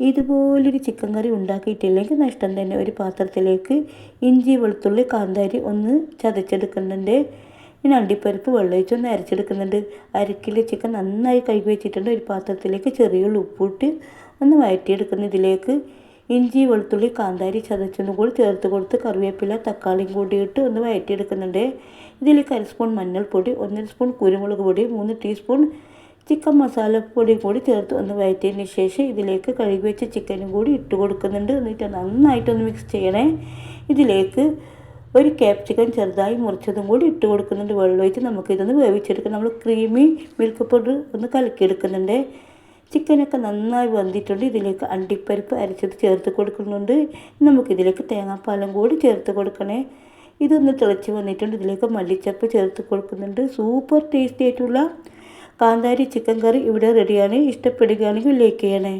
ഇതുപോലൊരു ചിക്കൻ കറി ഉണ്ടാക്കിയിട്ടില്ലെങ്കിൽ നഷ്ടം തന്നെ. ഒരു പാത്രത്തിലേക്ക് ഇഞ്ചി വെളുത്തുള്ളി കാന്താരി ഒന്ന് ചതച്ചെടുക്കുന്നുണ്ട്. ഇനി അണ്ടിപ്പരിപ്പ് വെള്ളമൊഴിച്ച് ഒന്ന് അരച്ചെടുക്കുന്നുണ്ട്. 1/2 കിലോ ചിക്കൻ നന്നായി കഴുകി വെച്ചിട്ടുണ്ട്. ഒരു പാത്രത്തിലേക്ക് ചെറിയുള്ളി ഉപ്പിട്ട് ഒന്ന് വഴറ്റിയെടുക്കുന്നു. ഇതിലേക്ക് ഇഞ്ചി വെളുത്തുള്ളി കാന്താരി ചതച്ചൊന്നും കൂടി ചേർത്ത് കൊടുത്ത് കറിവേപ്പില തക്കാളിയും കൂടി ഇട്ട് ഒന്ന് വഴറ്റിയെടുക്കുന്നുണ്ട്. ഇതിലേക്ക് 1 സ്പൂൺ മഞ്ഞൾപ്പൊടി, 1 സ്പൂൺ കുരുമുളക് പൊടി, 3 ടീസ്പൂൺ ചിക്കൻ മസാലപ്പൊടി കൂടി ചേർത്ത് ഒന്ന് വഴറ്റിയതിന് ശേഷം ഇതിലേക്ക് കഴുകി വെച്ച ചിക്കനും കൂടി ഇട്ട് കൊടുക്കുന്നുണ്ട്. എന്നിട്ട് നന്നായിട്ടൊന്ന് മിക്സ് ചെയ്യണേ. ഇതിലേക്ക് ഒരു ക്യാപ്സിക്കം ചെറുതായി മുറിച്ചതും കൂടി ഇട്ട് കൊടുക്കുന്നുണ്ട്. വെള്ളമൊഴിച്ച് നമുക്കിതൊന്ന് വേവിച്ചെടുക്കാം. നമ്മൾ ക്രീമി മിൽക്ക് പൗഡർ ഒന്ന് കലക്കിയെടുക്കുന്നുണ്ട്. ചിക്കനൊക്കെ നന്നായി വന്നിട്ടുണ്ട്. ഇതിലേക്ക് അണ്ടിപ്പരിപ്പ് അരച്ചത് ചേർത്ത് കൊടുക്കുന്നുണ്ട്. നമുക്കിതിലേക്ക് തേങ്ങാപ്പാലും കൂടി ചേർത്ത് കൊടുക്കണേ. ഇതൊന്ന് തിളച്ച് വന്നിട്ടുണ്ട്. ഇതിലേക്ക് മല്ലിച്ചപ്പ് ചേർത്ത് കൊടുക്കുന്നുണ്ട്. സൂപ്പർ ടേസ്റ്റി ആയിട്ടുള്ള കാന്താരി ചിക്കൻ കറി ഇവിടെ റെഡിയാണ്. ഇഷ്ടപ്പെടുകയാണെങ്കിൽ ലൈക്ക് ചെയ്യണേ.